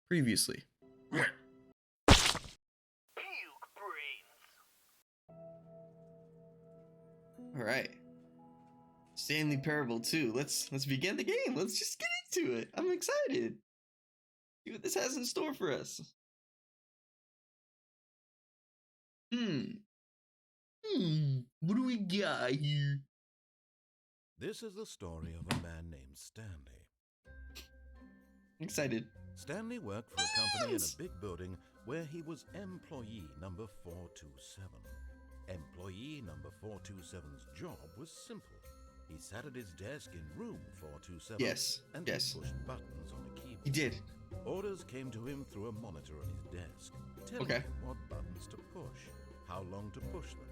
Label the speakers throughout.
Speaker 1: Previously. All right. Stanley Parable 2. Let's begin the game. Let's just get into it. I'm excited. See what this has in store for us. What do we got here?
Speaker 2: This is the story of a man named Stanley.
Speaker 1: I'm excited.
Speaker 2: Stanley worked for a company in a big building where he was employee number 427. Employee number 427's job was simple. He sat at his desk in room 427 and he pushed buttons on a keyboard.
Speaker 1: He did.
Speaker 2: Orders came to him through a monitor on his desk, telling him what buttons to push, how long to push them,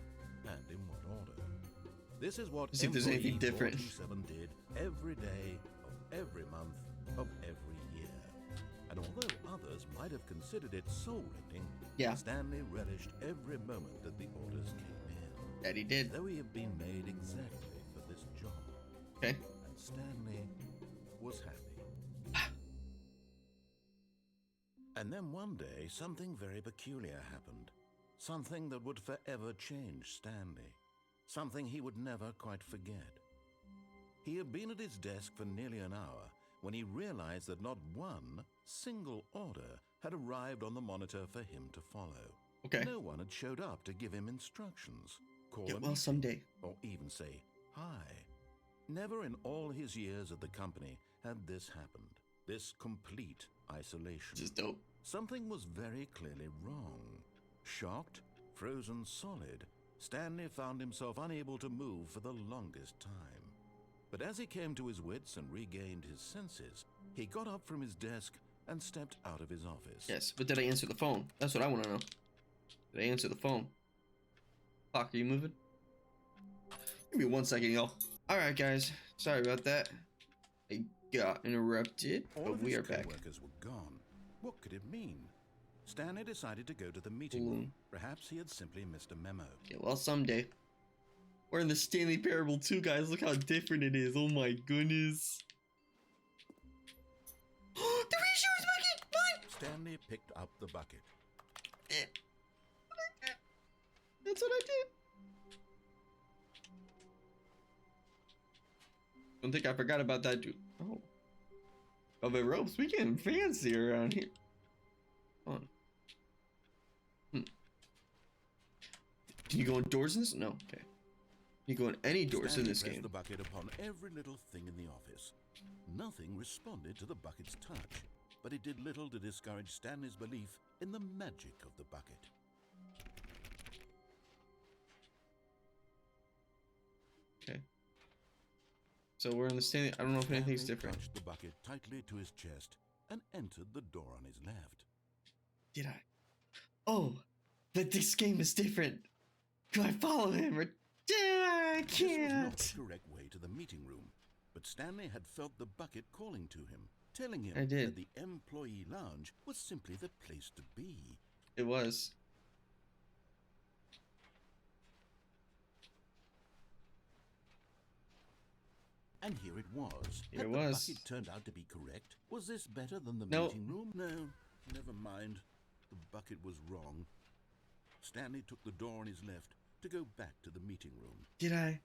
Speaker 2: and in what order. This is what employee 427 did every day of every month of every year. And although others might have considered it soul-rending, Stanley relished every moment that the orders came in.
Speaker 1: That he did.
Speaker 2: Though he had been made exactly for this job.
Speaker 1: Okay.
Speaker 2: And Stanley was happy. And then one day, something very peculiar happened. Something that would forever change Stanley. Something he would never quite forget. He had been at his desk for nearly an hour when he realized that not one single order had arrived on the monitor for him to follow.
Speaker 1: Okay.
Speaker 2: No one had showed up to give him instructions, call him,
Speaker 1: someday,
Speaker 2: or even say hi. Never in all his years at the company had this happened. This complete isolation.
Speaker 1: Just dope.
Speaker 2: Something was very clearly wrong. Shocked, frozen solid, Stanley found himself unable to move for the longest time. But as he came to his wits and regained his senses, he got up from his desk and stepped out of his office.
Speaker 1: Yes, but did I answer the phone? That's what I want to know. Did I answer the phone? Fuck, are you moving? Give me 1 second, y'all. Alright, guys. Sorry about that. I got interrupted, but we are back.
Speaker 2: Workers were gone. What could it mean? Stanley decided to go to the meeting room. Perhaps he had simply missed a memo.
Speaker 1: Yeah, well, someday. We're in the Stanley Parable 2, guys. Look how different it is. Oh my goodness. The reassurance bucket! Mine!
Speaker 2: Stanley picked up the bucket.
Speaker 1: That's what I did. Don't think I forgot about that, dude. Oh. Velvet ropes. We getting fancy around here. Come on. Can you go indoors in this? No. Okay. You go in any doors
Speaker 2: Stanley
Speaker 1: in this
Speaker 2: pressed
Speaker 1: game.
Speaker 2: the bucket upon every little thing in the office. Nothing responded to the bucket's touch, but it did little to discourage Stanley's belief in the magic of the bucket.
Speaker 1: Okay. So we're in the Stanley. I don't know if anything's different.
Speaker 2: Clutched the bucket tightly to his chest and entered the door on his left.
Speaker 1: Did I? Oh, but this game is different. Do I follow him or? I can't.
Speaker 2: This was not the correct way to the meeting room, but Stanley had felt the bucket calling to him, telling him that the employee lounge was simply the place to be.
Speaker 1: It was.
Speaker 2: And here it was.
Speaker 1: Here
Speaker 2: Had
Speaker 1: it
Speaker 2: the
Speaker 1: was.
Speaker 2: bucket turned out to be correct? Was this better than the meeting room? No, never mind. The bucket was wrong. Stanley took the door on his left to go back to the meeting room.
Speaker 1: Did I?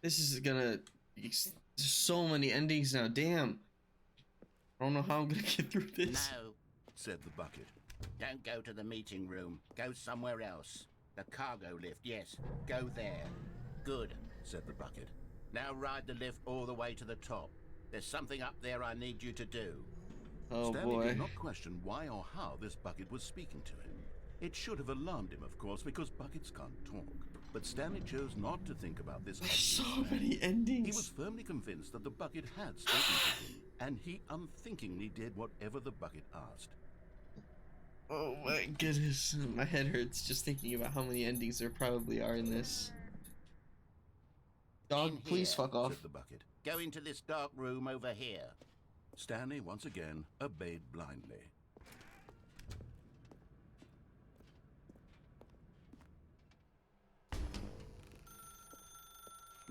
Speaker 1: This is gonna. There's so many endings now. Damn. I don't know how I'm gonna get through this.
Speaker 3: No,
Speaker 2: said the bucket.
Speaker 3: don't go to the meeting room. Go somewhere else. The cargo lift, yes. Go there. Good,
Speaker 2: said the bucket.
Speaker 3: Now ride the lift all the way to the top. There's something up there I need you to do.
Speaker 1: Oh
Speaker 2: Stanley
Speaker 1: boy.
Speaker 2: did not question why or how this bucket was speaking to him. It should have alarmed him, of course, because buckets can't talk. But Stanley chose not to think about this.
Speaker 1: There's so many endings.
Speaker 2: He was firmly convinced that the bucket had spoken to him, and he unthinkingly did whatever the bucket asked.
Speaker 1: Oh my goodness. My head hurts just thinking about how many endings there probably are in this. Dog, please fuck off.
Speaker 2: Said the bucket.
Speaker 3: Go into this dark room over here.
Speaker 2: Stanley once again obeyed blindly.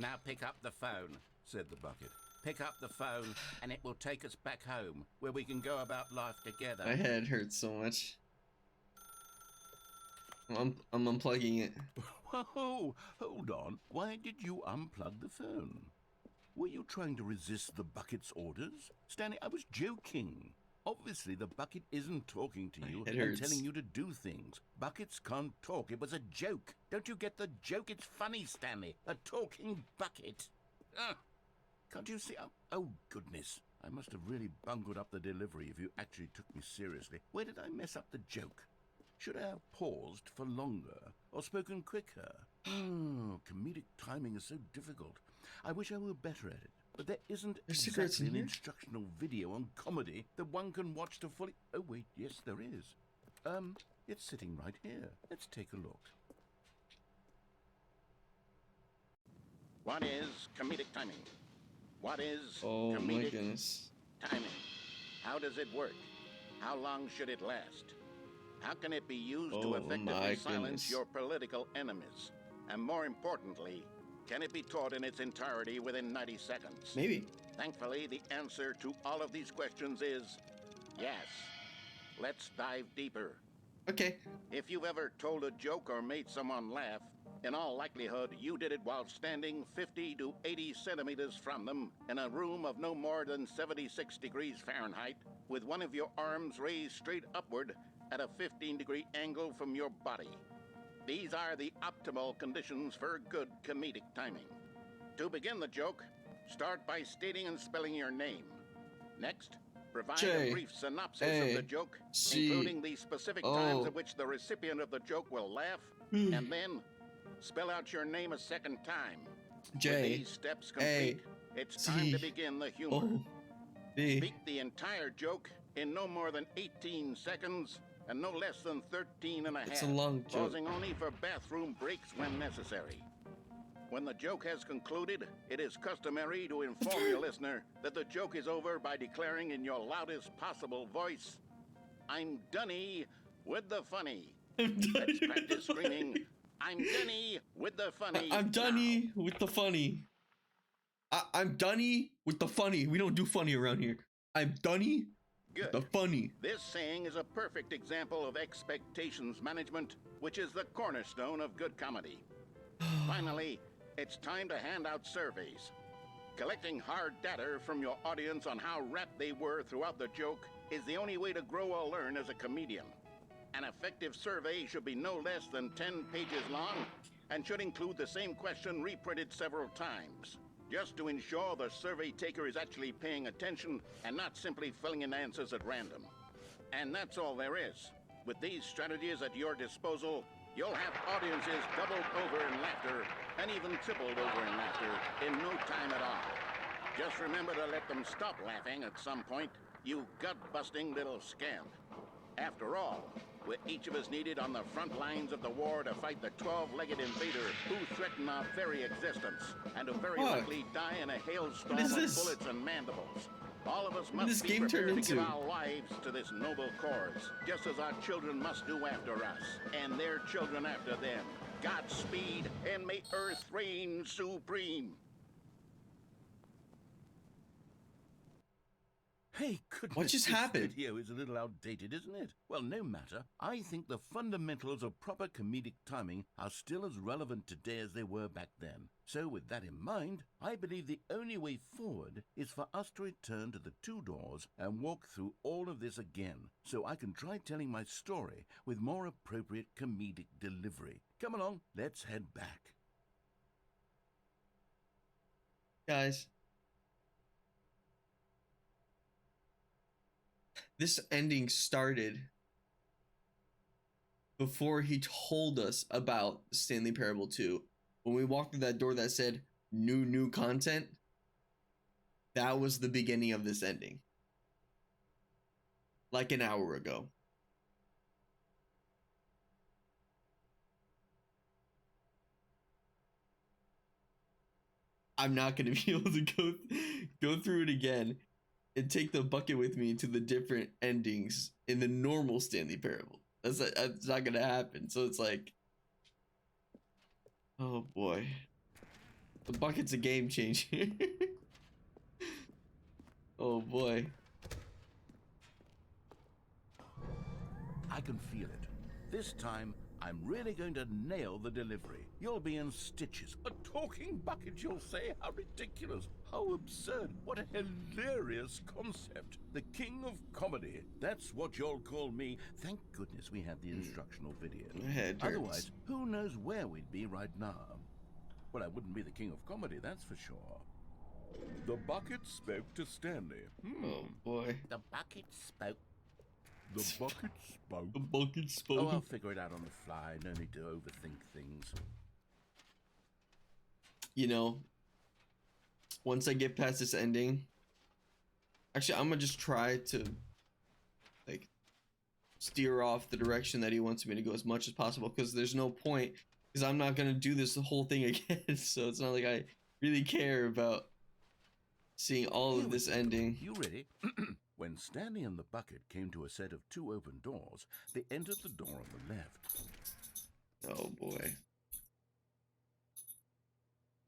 Speaker 3: Now pick up the phone,
Speaker 2: said the bucket.
Speaker 3: Pick up the phone, and it will take us back home, where we can go about life together.
Speaker 1: My head hurts so much. I'm unplugging it.
Speaker 2: Whoa, hold on. Why did you unplug the phone? Were you trying to resist the bucket's orders? Stanley, I was joking. Obviously, the bucket isn't talking to you and telling you to do things. Buckets can't talk. It was a joke. Don't you get the joke? It's funny, Stanley. A talking bucket. Can't you see? Oh, goodness. I must have really bungled up the delivery if you actually took me seriously. Where did I mess up the joke? Should I have paused for longer or spoken quicker? Comedic timing is so difficult. I wish I were better at it. But there isn't exactly an instructional video on comedy that one can watch to fully... Oh, wait, yes, there is. It's sitting right here. Let's take a look.
Speaker 3: What is comedic timing? What is
Speaker 1: comedic
Speaker 3: timing? How does it work? How long should it last? How can it be used to effectively silence your political enemies? And more importantly, can it be taught in its entirety within 90 seconds?
Speaker 1: Maybe.
Speaker 3: Thankfully, the answer to all of these questions is yes. Let's dive deeper.
Speaker 1: Okay.
Speaker 3: If you've ever told a joke or made someone laugh, in all likelihood, you did it while standing 50 to 80 centimeters from them in a room of no more than 76 degrees Fahrenheit, with one of your arms raised straight upward at a 15-degree angle from your body. These are the optimal conditions for good comedic timing. To begin the joke, start by stating and spelling your name. Next, provide a brief synopsis of the joke, including the specific times at which the recipient of the joke will laugh, and then spell out your name a second time. With these steps complete, it's time to begin the humor. Speak the entire joke in no more than 18 seconds and no less than 13 and a half, pausing only for bathroom breaks when necessary. When the joke has concluded, it is customary to inform your listener that the joke is over by declaring in your loudest possible voice, "I'm Dunny with the funny." Let's practice screaming, "I'm Dunny with the funny."
Speaker 1: I'm Dunny with the funny. I'm Dunny with the funny. We don't do funny around here. I'm Dunny.
Speaker 3: Good.
Speaker 1: The funny.
Speaker 3: This saying is a perfect example of expectations management, which is the cornerstone of good comedy. Finally, it's time to hand out surveys. Collecting hard data from your audience on how rapt they were throughout the joke is the only way to grow or learn as a comedian. An effective survey should be no less than 10 pages long and should include the same question reprinted several times, just to ensure the survey taker is actually paying attention and not simply filling in answers at random. And that's all there is. With these strategies at your disposal, you'll have audiences doubled over in laughter and even tripled over in laughter in no time at all. Just remember to let them stop laughing at some point, you gut-busting little scamp. After all, we're each of us needed on the front lines of the war to fight the 12-legged invader who threaten our very existence, and who very likely die in a hailstorm of bullets and mandibles. All of us must be prepared to give our lives to this noble cause, just as our children must do after us, and their children after them. Godspeed, and may Earth reign supreme.
Speaker 2: Hey, goodness,
Speaker 1: what just happened?
Speaker 2: This video is a little outdated, isn't it? Well, no matter. I think the fundamentals of proper comedic timing are still as relevant today as they were back then. So with that in mind, I believe the only way forward is for us to return to the two doors and walk through all of this again, so I can try telling my story with more appropriate comedic delivery. Come along, let's head back.
Speaker 1: Guys, this ending started before he told us about Stanley Parable 2. When we walked through that door that said new content, that was the beginning of this ending. Like an hour ago. I'm not going to be able to go through it again and take the bucket with me to the different endings in the normal Stanley Parable. That's not gonna happen. So it's like, oh boy, the bucket's a game changer. Oh boy.
Speaker 2: I can feel it. This time, I'm really going to nail the delivery. You'll be in stitches. A talking bucket, you'll say? How ridiculous. How absurd. What a hilarious concept. The king of comedy. That's what you'll call me. Thank goodness we have the instructional video. Otherwise, who knows where we'd be right now. Well, I wouldn't be the king of comedy, that's for sure. The bucket spoke to Stanley.
Speaker 1: Oh boy.
Speaker 2: The bucket spoke. The bucket spoke.
Speaker 1: The bucket spoke.
Speaker 2: Oh, I'll figure it out on the fly. No need to overthink things.
Speaker 1: You know, once I get past this ending, actually, I'm gonna just try to, like, steer off the direction that he wants me to go as much as possible, because there's no point, because I'm not gonna do this whole thing again. So it's not like I really care about seeing all of this ending.
Speaker 2: You ready? When Stanley and the bucket came to a set of 2 open doors, they entered the door on the left.
Speaker 1: Oh boy.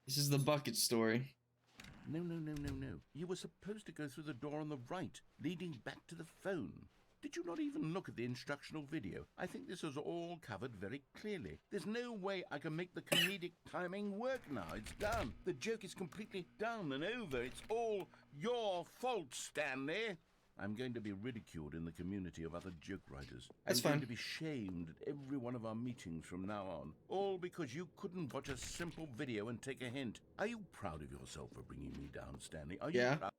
Speaker 1: This is the bucket story.
Speaker 2: No. You were supposed to go through the door on the right, leading back to the phone. Did you not even look at the instructional video? I think this is all covered very clearly. There's no way I can make the comedic timing work now. It's done. The joke is completely done and over. It's all your fault, Stanley. I'm going to be ridiculed in the community of other joke writers.
Speaker 1: That's
Speaker 2: I'm going
Speaker 1: fine.
Speaker 2: to be shamed at every one of our meetings from now on. All because you couldn't watch a simple video and take a hint. Are you proud of yourself for bringing me down, Stanley? Are you proud?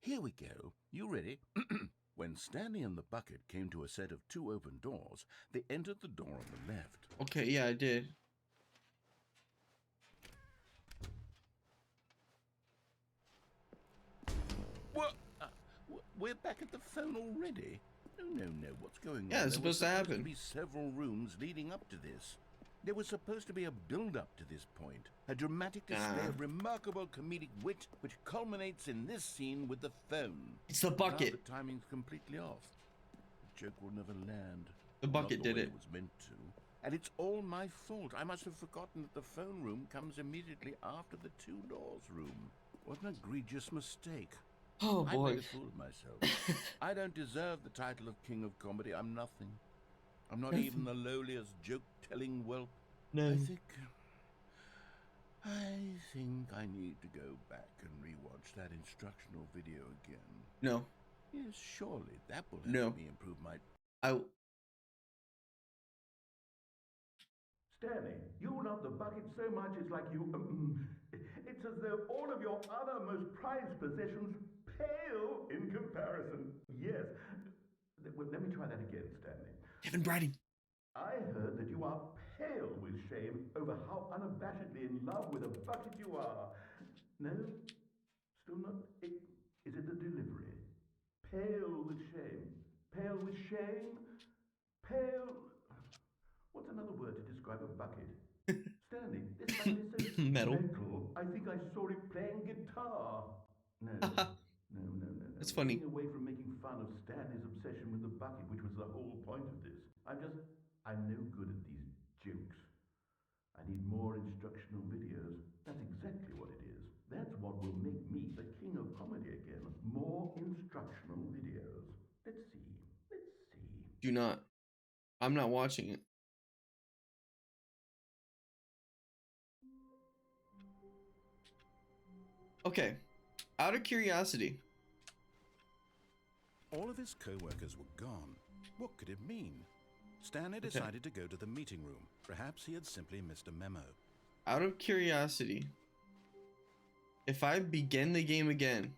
Speaker 2: Here we go. You ready? When Stanley and the bucket came to a set of 2 open doors, they entered the door on the left.
Speaker 1: Okay, yeah, I did.
Speaker 2: What? We're back at the phone already? No. What's going on?
Speaker 1: Yeah, it's supposed to happen.
Speaker 2: There were supposed to be several rooms leading up to this. There was supposed to be a build-up to this point. A dramatic display of remarkable comedic wit, which culminates in this scene with the phone.
Speaker 1: It's the bucket.
Speaker 2: Now the timing's completely off. The joke will never land.
Speaker 1: The bucket did it.
Speaker 2: It was meant to. And it's all my fault. I must have forgotten that the phone room comes immediately after the 2 doors room. What an egregious mistake.
Speaker 1: Oh boy.
Speaker 2: I made a fool of myself. I don't deserve the title of King of Comedy. I'm nothing. I'm not even the lowliest joke-telling whelp.
Speaker 1: No.
Speaker 2: I think I need to go back and rewatch that instructional video again.
Speaker 1: No.
Speaker 2: Yes, surely that will help me improve my...
Speaker 4: Stanley, you love the bucket so much it's like you... it's as though all of your other most prized possessions pale in comparison. Yes. Well, let me try that again, Stanley.
Speaker 1: Kevin Brady.
Speaker 4: I heard that you are pale with shame over how unabashedly in love with a bucket you are. No? Still not? Is it the delivery? Pale with shame. Pale with shame? Pale... What's another word to describe a bucket? Stanley, this bucket is so
Speaker 1: metal.
Speaker 4: I think I saw it playing guitar. No. No.
Speaker 1: That's funny.
Speaker 4: Getting away from making fun of Stanley's obsession with the bucket, which was the whole point of this. I'm no good at these jokes. I need more instructional videos. That's exactly what it is. That's what will make me the king of comedy again. More instructional videos. Let's see.
Speaker 1: Do not. I'm not watching it. Okay. Out of curiosity.
Speaker 2: All of his co-workers were gone. What could it mean? Stanley decided to go to the meeting room. Perhaps he had simply missed a memo.
Speaker 1: Out of curiosity. If I begin the game again.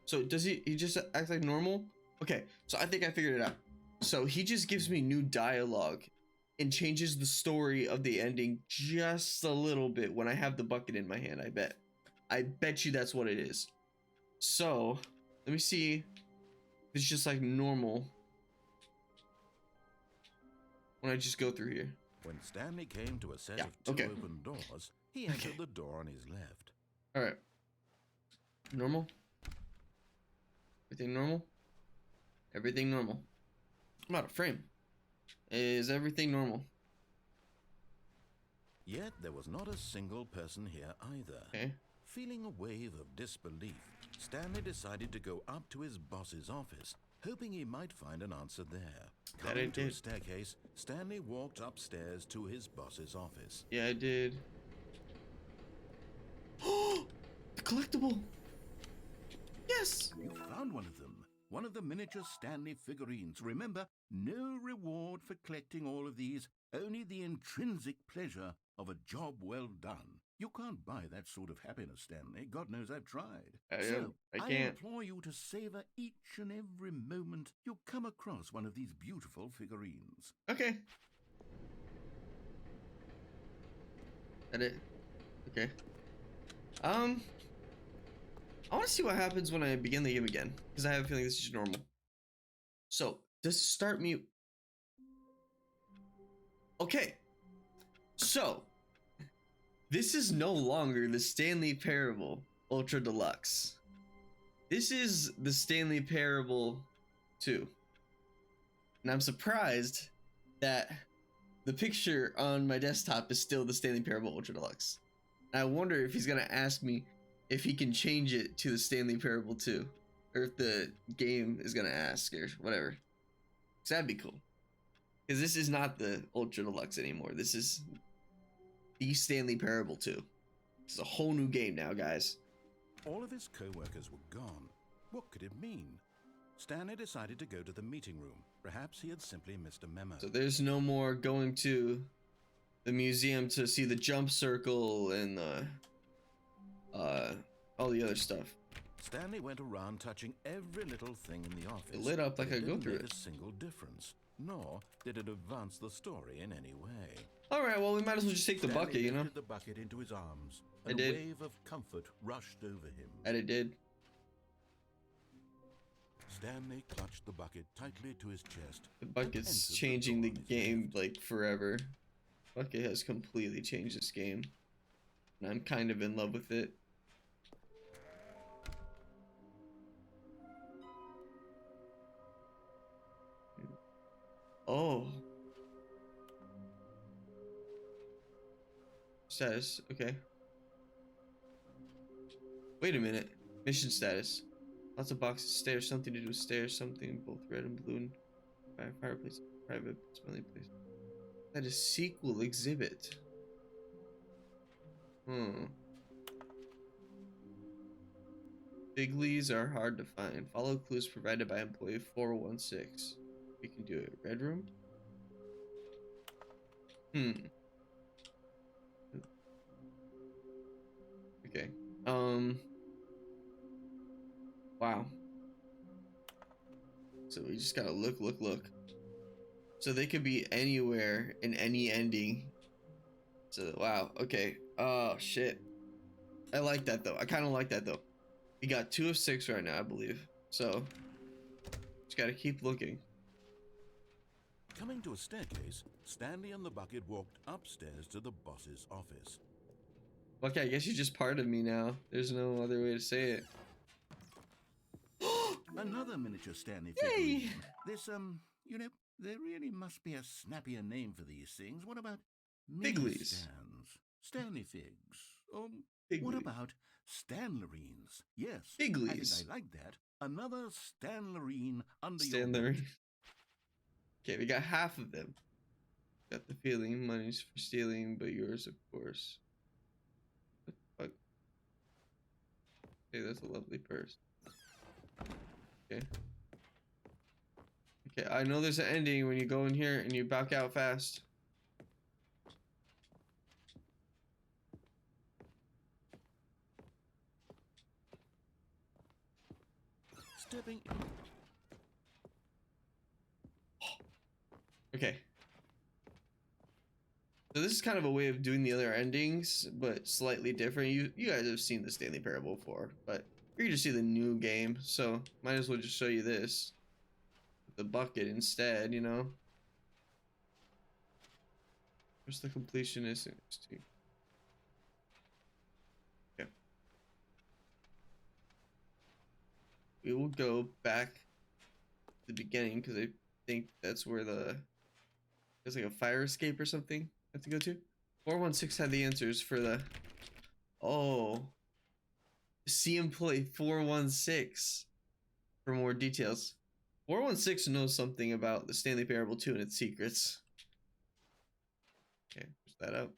Speaker 1: So does he just act like normal? Okay, so I think I figured it out. So he just gives me new dialogue and changes the story of the ending just a little bit when I have the bucket in my hand, I bet. I bet you that's what it is. So, let me see if it's just like normal when I just go through here.
Speaker 2: When Stanley came to a set of 2 open doors, he entered the door on his left.
Speaker 1: Alright. Normal? Everything normal? Everything normal. I'm out of frame. Is everything normal?
Speaker 2: Yet there was not a single person here either.
Speaker 1: Okay.
Speaker 2: Feeling a wave of disbelief, Stanley decided to go up to his boss's office, hoping he might find an answer there. Coming to a staircase, Stanley walked upstairs to his boss's office.
Speaker 1: Yeah, I did. Oh, the collectible. Yes.
Speaker 2: You found one of them. One of the miniature Stanley figurines. Remember, no reward for collecting all of these, only the intrinsic pleasure of a job well done. You can't buy that sort of happiness, Stanley. God knows I've tried.
Speaker 1: I can't.
Speaker 2: I implore you to savor each and every moment you come across one of these beautiful figurines.
Speaker 1: Okay. Edit. Okay. I want to see what happens when I begin the game again, because I have a feeling this is normal. So, does it start mute? Okay. So, this is no longer the Stanley Parable Ultra Deluxe. This is the Stanley Parable 2. And I'm surprised that the picture on my desktop is still the Stanley Parable Ultra Deluxe. And I wonder if he's gonna ask me if he can change it to the Stanley Parable 2, or if the game is gonna ask, or whatever. Cause that'd be cool. Cause this is not the Ultra Deluxe anymore. This is the Stanley Parable 2. It's a whole new game now, guys.
Speaker 2: All of his co-workers were gone. What could it mean? Stanley decided to go to the meeting room. Perhaps he had simply missed a memo.
Speaker 1: So there's no more going to the museum to see the jump circle and all the other stuff.
Speaker 2: Stanley went around touching every little thing in the office.
Speaker 1: It lit up like I go through it.
Speaker 2: It didn't make a single difference, nor did it advance the story in any way.
Speaker 1: All right, well, we might as well just take the bucket, you know?
Speaker 2: The bucket into his arms,
Speaker 1: I
Speaker 2: and
Speaker 1: did.
Speaker 2: a wave of comfort rushed over him.
Speaker 1: And it did.
Speaker 2: Stanley clutched the bucket tightly to his chest.
Speaker 1: The bucket's changing the game like forever. Bucket has completely changed this game, and I'm kind of in love with it. Oh. Status, okay. Wait a minute. Mission status. Lots of boxes, stairs, something to do with stairs, something both red and blue. Fireplace, private, smelly place. That is sequel exhibit. Biglies are hard to find. Follow clues provided by employee 416. We can do it. Red room? Okay. Wow. So we just gotta look. So they could be anywhere in any ending. So, wow. Okay. Oh, shit. I like that, though. I kind of like that, though. We got 2 of 6 right now, I believe. So, just gotta keep looking.
Speaker 2: Coming to a staircase, Stanley and the bucket walked upstairs to the boss's office.
Speaker 1: Okay, I guess you're just part of me now. There's no other way to say it.
Speaker 2: Another miniature Stanley
Speaker 1: Yay!
Speaker 2: figurine. This, you know, there really must be a snappier name for these things. What about
Speaker 1: Figlies.
Speaker 2: stands? Stanley figs.
Speaker 1: Figly.
Speaker 2: What about Stanlerines? Yes.
Speaker 1: Figlies.
Speaker 2: I think I like that. Another Stanlerine under your
Speaker 1: Stanley. Okay, we got half of them. Got the feeling money's for stealing, but yours, of course. What the fuck? Okay, that's a lovely purse. Okay. Okay, I know there's an ending when you go in here and you back out fast.
Speaker 2: Stepping.
Speaker 1: Okay. So this is kind of a way of doing the other endings, but slightly different. You guys have seen the Stanley Parable before, but you're gonna see the new game, so might as well just show you this. The bucket instead, you know. Where's the completionist? Okay. We will go back to the beginning because I think that's where there's like a fire escape or something I have to go to. 416 had the answers for the. Oh. See employee 416 for more details. 416 knows something about the Stanley Parable 2 and its secrets. Okay, push that up.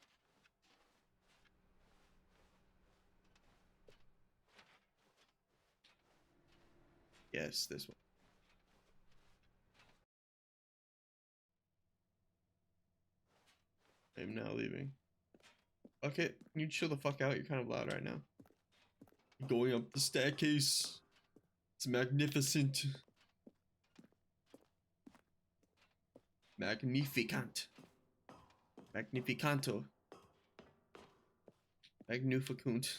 Speaker 1: Yes, this one. I'm now leaving. Okay, can you chill the fuck out? You're kind of loud right now. Going up the staircase. It's magnificent. Magnificant. Magnificanto. Magnificent.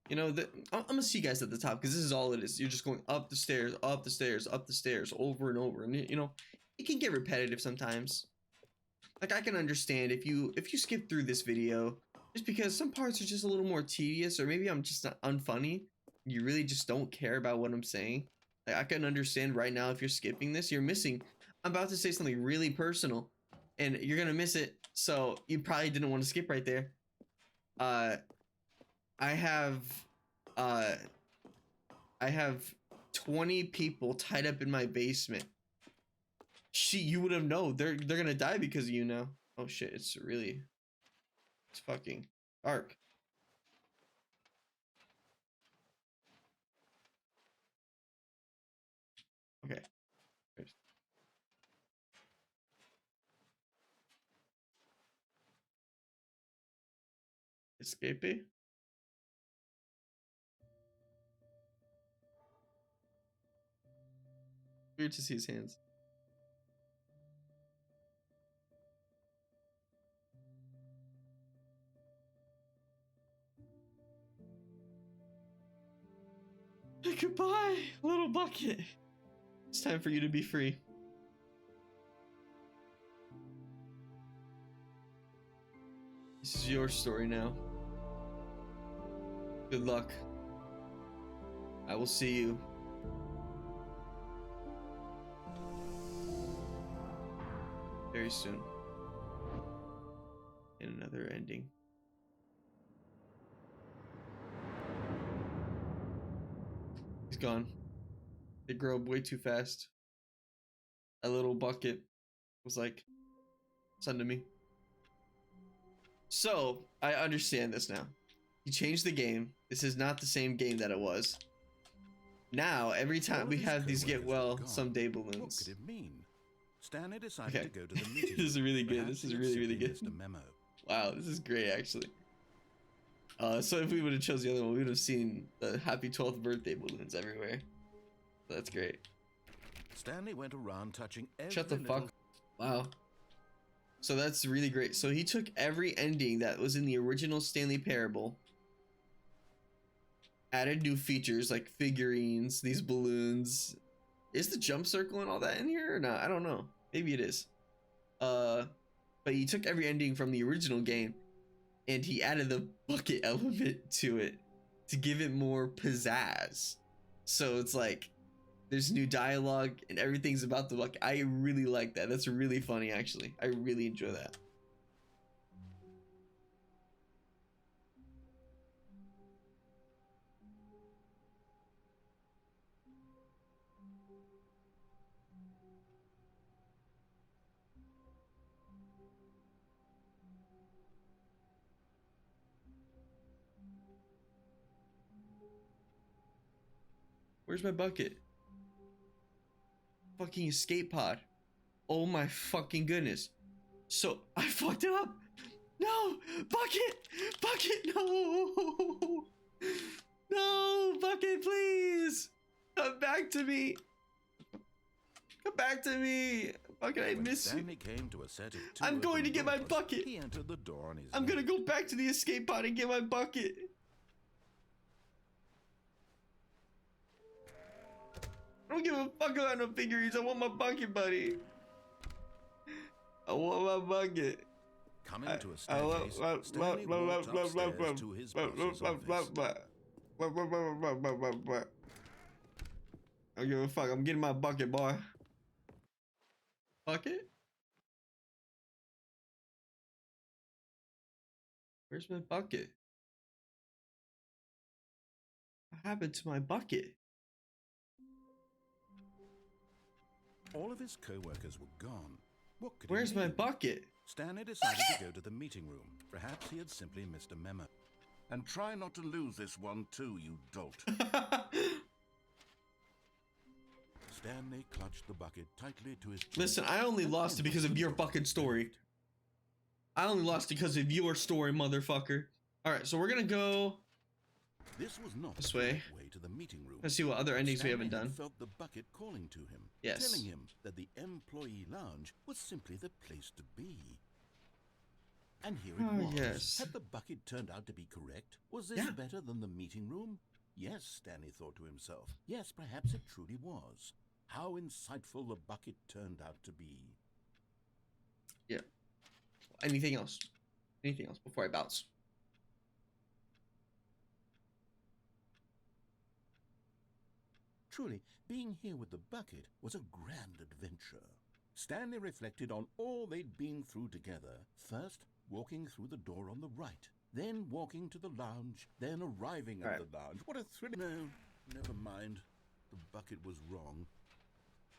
Speaker 1: You know, I'm gonna see you guys at the top because this is all it is. You're just going up the stairs, up the stairs, up the stairs, over and over. And you know, it can get repetitive sometimes. Like I can understand if you skip through this video just because some parts are just a little more tedious, or maybe I'm just not unfunny. You really just don't care about what I'm saying. Like I can understand right now if you're skipping this, you're missing. I'm about to say something really personal, and you're gonna miss it. So you probably didn't want to skip right there. I have 20 people tied up in my basement. You would have known. They're gonna die because of you now. Oh shit, it's fucking dark. Okay. Escape. Weird to see his hands. Goodbye, little bucket. It's time for you to be free. This is your story now. Good luck. I will see you. Very soon. In another ending. He's gone. They grow up way too fast. That little bucket was like, son to me. So, I understand this now. He changed the game. This is not the same game that it was. Now, every time we have these get well someday balloons.
Speaker 2: What could it mean? Stanley decided to go to the meeting.
Speaker 1: This is really good. This is really good.
Speaker 2: A memo.
Speaker 1: Wow, this is great actually. So if we would have chose the other one, we would have seen the happy 12th birthday balloons everywhere. So that's great.
Speaker 2: Stanley went around touching every
Speaker 1: Shut the fuck. Wow. So that's really great. So he took every ending that was in the original Stanley Parable, added new features like figurines, these balloons. Is the jump circle and all that in here or not? I don't know. Maybe it is. But he took every ending from the original game and he added the bucket element to it to give it more pizzazz. So it's like there's new dialogue and everything's about the bucket. I really like that. That's really funny actually. I really enjoy that. Where's my bucket? Fucking escape pod. Oh my fucking goodness. So I fucked it up. No, bucket, bucket, no, no, bucket, please come back to me. Come back to me. Bucket, I miss you.
Speaker 2: Came to a set of
Speaker 1: I'm going to get my bucket.
Speaker 2: He entered the door on his
Speaker 1: I'm gonna go back to the escape pod and get my bucket. I don't give a fuck about no figurines. I want my bucket, buddy. I want my bucket.
Speaker 2: Coming to a staircase, Stanley walked upstairs to his boss's office.
Speaker 1: I don't give a fuck. I'm getting my bucket, boy. Bucket? Where's my bucket? happened to my bucket?
Speaker 2: All of his co-workers were gone. What could
Speaker 1: Where's
Speaker 2: he
Speaker 1: my
Speaker 2: mean?
Speaker 1: bucket?
Speaker 2: Stanley decided to go to the meeting room. Perhaps he had simply missed a memo. And try not to lose this one too, you dolt. Stanley clutched the bucket tightly to his chest.
Speaker 1: Listen, I only lost it because of your fucking story. I only lost it because of your story, motherfucker. Alright, so we're gonna go
Speaker 2: This was not
Speaker 1: this
Speaker 2: the
Speaker 1: way.
Speaker 2: right way to the meeting room.
Speaker 1: Let's see what other endings we haven't
Speaker 2: Stanley
Speaker 1: done.
Speaker 2: had felt the bucket calling to him,
Speaker 1: Yes.
Speaker 2: telling him that the employee lounge was simply the place to be. And here it was.
Speaker 1: Yes.
Speaker 2: Had the bucket turned out to be correct? Was this
Speaker 1: Yeah.
Speaker 2: better than the meeting room? Yes, Stanley thought to himself. Yes, perhaps it truly was. How insightful the bucket turned out to be.
Speaker 1: Yeah. Anything else? Anything else before I bounce?
Speaker 2: Truly, being here with the bucket was a grand adventure. Stanley reflected on all they'd been through together. First, walking through the door on the right, then walking to the lounge, then arriving at the lounge. What a thrill! No, never mind. The bucket was wrong.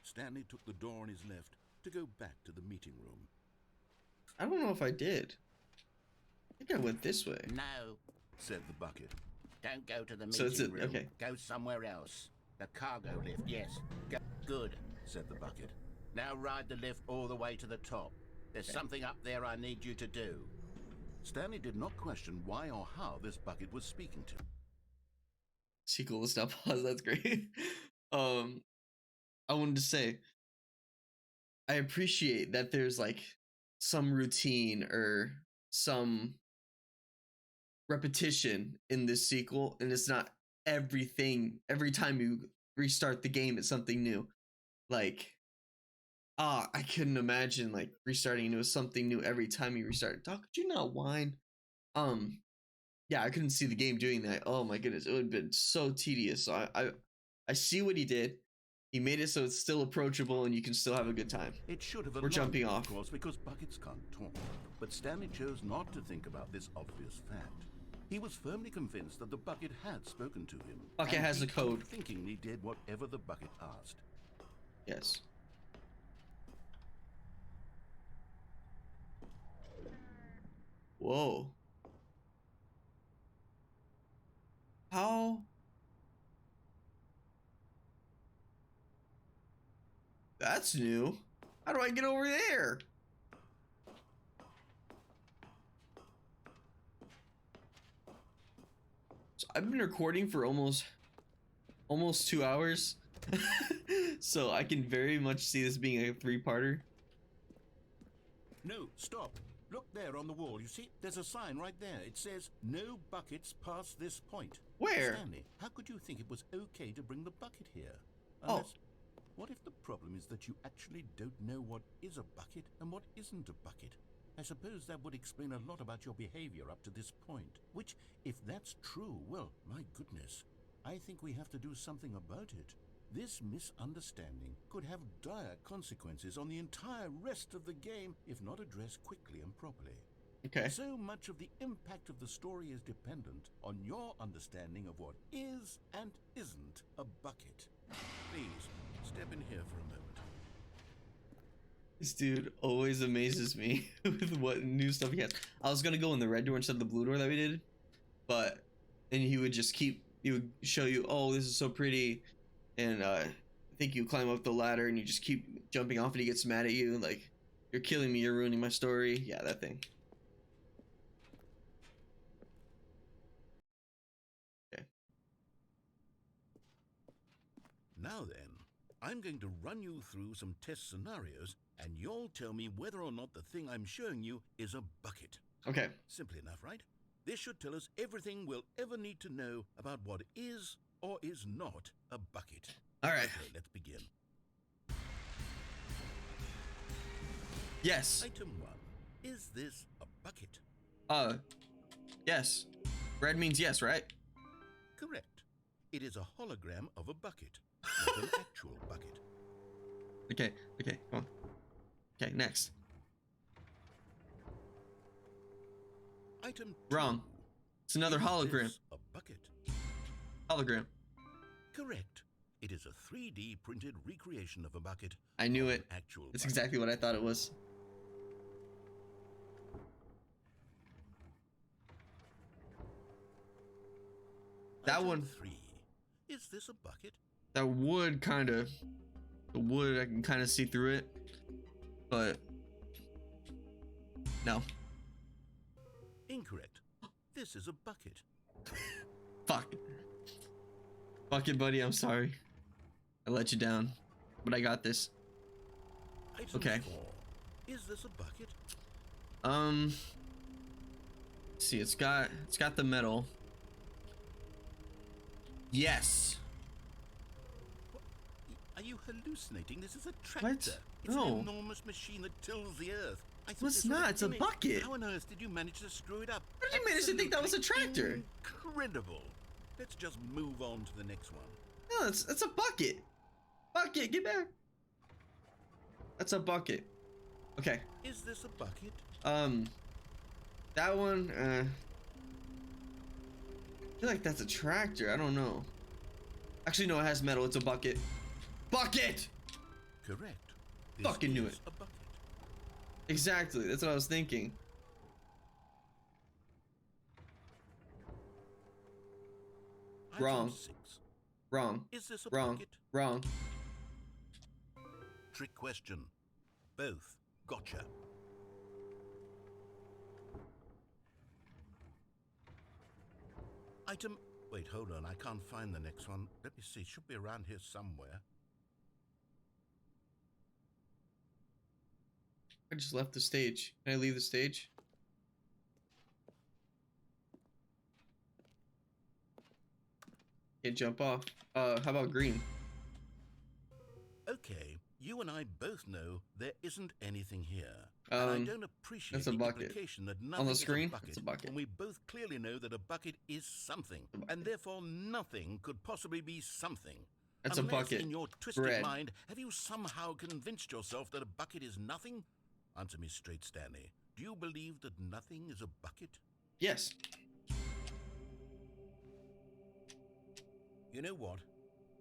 Speaker 2: Stanley took the door on his left to go back to the meeting room.
Speaker 1: I don't know if I did. I think I went this way.
Speaker 3: No,
Speaker 2: Said the bucket.
Speaker 3: don't go to the
Speaker 1: So it's
Speaker 3: meeting room.
Speaker 1: okay.
Speaker 3: Go somewhere else. The cargo lift, yes. Go. Good.
Speaker 2: Said the bucket.
Speaker 3: Now ride the lift all the way to the top. There's something up there I need you to do.
Speaker 2: Stanley did not question why or how this bucket was speaking to him.
Speaker 1: Sequel was not paused. That's great. I wanted to say, I appreciate that there's like some routine or some repetition in this sequel, and it's not everything. Every time you restart the game, it's something new. Like, I couldn't imagine like restarting into something new every time you restart. Dog, could you not whine? Yeah, I couldn't see the game doing that. Oh my goodness, it would have been so tedious. So I see what he did. He made it so it's still approachable and you can still have a good time.
Speaker 2: It should have
Speaker 1: We're jumping
Speaker 2: alarmed him,
Speaker 1: off.
Speaker 2: of course, because buckets can't talk. But Stanley chose not to think about this obvious fact. He was firmly convinced that the bucket had spoken to him.
Speaker 1: Bucket
Speaker 2: and
Speaker 1: has
Speaker 2: he
Speaker 1: the code.
Speaker 2: unthinkingly did whatever the bucket asked.
Speaker 1: Yes. Whoa. How? That's new. How do I get over there? So I've been recording for almost 2 hours. So I can very much see this being a 3-parter.
Speaker 2: No, stop. Look there on the wall. You see, there's a sign right there. It says, no buckets past this point.
Speaker 1: Where?
Speaker 2: Stanley, how could you think it was okay to bring the bucket here?
Speaker 1: Oh.
Speaker 2: Unless, what if the problem is that you actually don't know what is a bucket and what isn't a bucket? I suppose that would explain a lot about your behavior up to this point. Which, if that's true, well, my goodness, I think we have to do something about it. This misunderstanding could have dire consequences on the entire rest of the game if not addressed quickly and properly.
Speaker 1: Okay.
Speaker 2: So much of the impact of the story is dependent on your understanding of what is and isn't a bucket. Please, step in here for a moment.
Speaker 1: This dude always amazes me with what new stuff he has. I was gonna go in the red door instead of the blue door that we did, but then he would show you, oh, this is so pretty, and I think you climb up the ladder and you just keep jumping off and he gets mad at you, like, you're killing me, you're ruining my story. Yeah, that thing. Okay.
Speaker 2: Now then, I'm going to run you through some test scenarios, and you'll tell me whether or not the thing I'm showing you is a bucket.
Speaker 1: Okay.
Speaker 2: Simple enough, right? This should tell us everything we'll ever need to know about what is or is not a bucket.
Speaker 1: All right.
Speaker 2: Okay, let's begin.
Speaker 1: Yes.
Speaker 2: Item 1. Is this a bucket?
Speaker 1: Yes. Red means yes, right?
Speaker 2: Correct. It is a hologram of a bucket, not an actual bucket.
Speaker 1: Okay, come on. Okay, next.
Speaker 2: Item 2.
Speaker 1: Wrong. It's another
Speaker 2: Is
Speaker 1: hologram.
Speaker 2: this a bucket?
Speaker 1: Hologram.
Speaker 2: Correct. It is a 3D printed recreation of a bucket.
Speaker 1: I knew it.
Speaker 2: Actual
Speaker 1: It's
Speaker 2: bucket.
Speaker 1: exactly what I thought it was. That
Speaker 2: Item
Speaker 1: one.
Speaker 2: 3. Is this a bucket?
Speaker 1: That wood kind of. The wood, I can kind of see through it. But. No.
Speaker 2: Incorrect. This is a bucket.
Speaker 1: Fuck. Fuck it, buddy. I'm sorry. I let you down. But I got this.
Speaker 2: Item
Speaker 1: Okay.
Speaker 2: 4. Is this a bucket?
Speaker 1: Let's see, it's got the metal. Yes.
Speaker 2: Are you hallucinating? This is a tractor.
Speaker 1: What?
Speaker 2: It's
Speaker 1: No.
Speaker 2: an enormous machine that tills the earth. I thought
Speaker 1: Well, it's
Speaker 2: this was
Speaker 1: not. It's a
Speaker 2: gimmick.
Speaker 1: bucket.
Speaker 2: How on earth did you manage to screw it up?
Speaker 1: How did you manage to think that was a tractor?
Speaker 2: Incredible. Let's just move on to the next one.
Speaker 1: No, it's a bucket. Bucket, get back. That's a bucket. Okay.
Speaker 2: Is this a bucket?
Speaker 1: That one, I feel like that's a tractor. I don't know. Actually, no, it has metal. It's a bucket. Bucket!
Speaker 2: Correct. This
Speaker 1: Fucking knew
Speaker 2: is
Speaker 1: it.
Speaker 2: A bucket.
Speaker 1: Exactly. That's what I was thinking.
Speaker 2: Item
Speaker 1: Wrong.
Speaker 2: 6.
Speaker 1: Wrong.
Speaker 2: Is this a
Speaker 1: Wrong.
Speaker 2: bucket?
Speaker 1: Wrong.
Speaker 2: Trick question. Both. Gotcha. Item. Wait, hold on. I can't find the next one. Let me see. Should be around here somewhere.
Speaker 1: I just left the stage. Can I leave the stage? Can't jump off. How about green?
Speaker 2: Okay, you and I both know there isn't anything here. And I don't appreciate
Speaker 1: that's a
Speaker 2: the
Speaker 1: bucket.
Speaker 2: implication that
Speaker 1: On
Speaker 2: nothing
Speaker 1: the
Speaker 2: is
Speaker 1: screen,
Speaker 2: a bucket,
Speaker 1: it's a bucket.
Speaker 2: when we both clearly know that a bucket is something, and therefore nothing could possibly be something.
Speaker 1: That's a
Speaker 2: Unless
Speaker 1: bucket.
Speaker 2: in your twisted
Speaker 1: Bread.
Speaker 2: mind, have you somehow convinced yourself that a bucket is nothing? Answer me straight, Stanley. Do you believe that nothing is a bucket?
Speaker 1: Yes.
Speaker 2: You know what?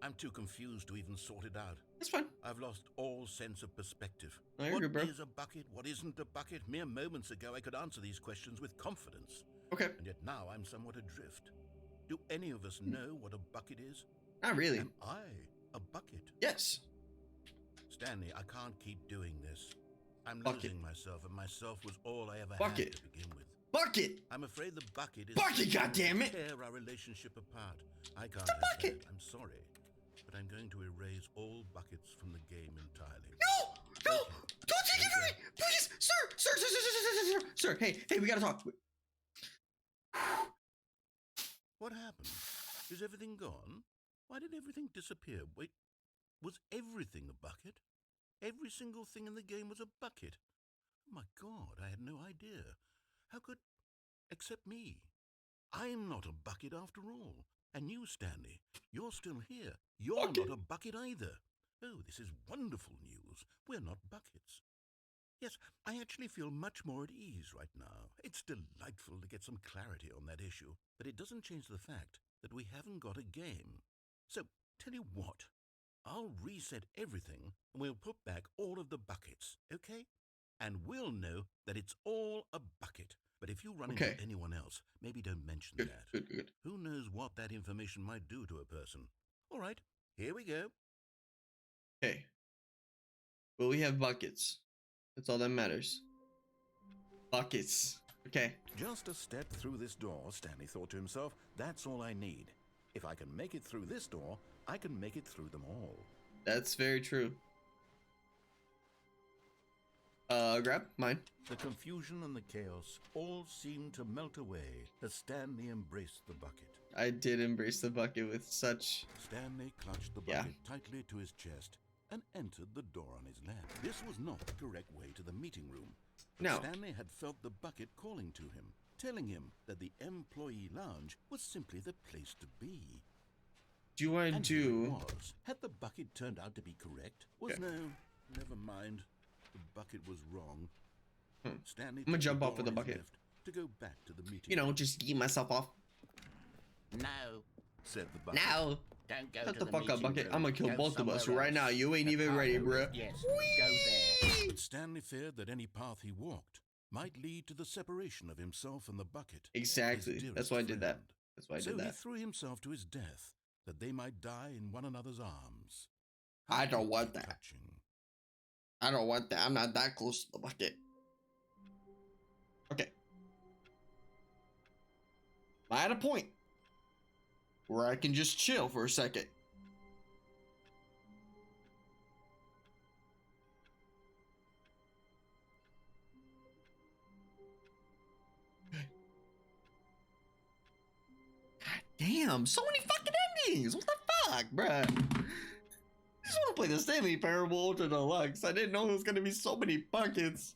Speaker 2: I'm too confused to even sort it out.
Speaker 1: That's fine.
Speaker 2: I've lost all sense of perspective.
Speaker 1: No, you're
Speaker 2: What
Speaker 1: good, bro.
Speaker 2: is a bucket? What isn't a bucket? Mere moments ago, I could answer these questions with confidence.
Speaker 1: Okay.
Speaker 2: And yet now I'm somewhat adrift. Do any of us know what a bucket is?
Speaker 1: Not really.
Speaker 2: Am I a bucket?
Speaker 1: Yes.
Speaker 2: Stanley, I can't keep doing this. I'm
Speaker 1: Bucket.
Speaker 2: losing myself, and myself was all I ever
Speaker 1: Bucket.
Speaker 2: had to begin with.
Speaker 1: Bucket.
Speaker 2: I'm afraid the bucket is
Speaker 1: Bucket, goddammit!
Speaker 2: tear our relationship apart. I can't
Speaker 1: It's a
Speaker 2: have
Speaker 1: bucket.
Speaker 2: that. I'm sorry. But I'm going to erase all buckets from the game entirely.
Speaker 1: No! No!
Speaker 2: Okay.
Speaker 1: Don't take it from me! Please! Sir! Hey, we gotta talk.
Speaker 2: What happened? Is everything gone? Why did everything disappear? Wait, was everything a bucket? Every single thing in the game was a bucket. Oh my God, I had no idea. How could... except me. I'm not a bucket after all. And you, Stanley, you're still here. You're
Speaker 1: Bucket.
Speaker 2: not a bucket either. Oh, this is wonderful news. We're not buckets. Yes, I actually feel much more at ease right now. It's delightful to get some clarity on that issue, but it doesn't change the fact that we haven't got a game. So, tell you what, I'll reset everything and we'll put back all of the buckets, okay? And we'll know that it's all a bucket. But if you run
Speaker 1: Okay.
Speaker 2: into anyone else, maybe don't mention
Speaker 1: Good,
Speaker 2: that.
Speaker 1: good.
Speaker 2: Who knows what that information might do to a person? All right, here we go.
Speaker 1: Okay. Well, we have buckets. That's all that matters. Buckets. Okay.
Speaker 2: Just a step through this door, Stanley thought to himself. That's all I need. If I can make it through this door, I can make it through them all.
Speaker 1: That's very true. Grab mine.
Speaker 2: The confusion and the chaos all seemed to melt away as Stanley embraced the bucket.
Speaker 1: I did embrace the bucket with such...
Speaker 2: Stanley clutched the
Speaker 1: Yeah.
Speaker 2: bucket tightly to his chest and entered the door on his left. This was not the correct way to the meeting room. But
Speaker 1: No.
Speaker 2: Stanley had felt the bucket calling to him, telling him that the employee lounge was simply the place to be.
Speaker 1: Do you want to
Speaker 2: And here it
Speaker 1: do...
Speaker 2: was. Had the bucket turned out to be correct? Was
Speaker 1: Okay.
Speaker 2: no, never mind. The bucket was wrong. Stanley
Speaker 1: I'm gonna
Speaker 2: took
Speaker 1: jump
Speaker 2: the
Speaker 1: off with
Speaker 2: door
Speaker 1: the
Speaker 2: on his
Speaker 1: bucket.
Speaker 2: left to go back to the meeting.
Speaker 1: You know, just eat myself off.
Speaker 2: No. said the bucket.
Speaker 1: Now.
Speaker 3: Don't go
Speaker 1: Shut
Speaker 3: to
Speaker 1: the fuck up,
Speaker 3: meeting
Speaker 1: Bucket.
Speaker 3: room.
Speaker 1: I'm gonna kill
Speaker 3: Go
Speaker 1: both of us
Speaker 3: somewhere
Speaker 1: right now.
Speaker 3: else.
Speaker 1: You ain't
Speaker 3: The
Speaker 1: even ready,
Speaker 3: cargo
Speaker 1: bruh.
Speaker 3: room, yes, go there.
Speaker 2: But Stanley feared that any path he walked might lead to the separation of himself and the bucket.
Speaker 1: Exactly.
Speaker 2: his
Speaker 1: That's
Speaker 2: dearest
Speaker 1: why I did that.
Speaker 2: friend.
Speaker 1: That's why I
Speaker 2: So
Speaker 1: did
Speaker 2: he
Speaker 1: that.
Speaker 2: threw himself to his death, that they might die in one another's arms.
Speaker 1: I don't
Speaker 2: deeply
Speaker 1: want that.
Speaker 2: touching.
Speaker 1: I don't want that. I'm not that close to the bucket. Okay. I'm at a point where I can just chill for a second. God damn, so many fucking endings. What the fuck, bruh? I just want to play the Stanley Parable Ultra Deluxe. I didn't know there was gonna be so many buckets.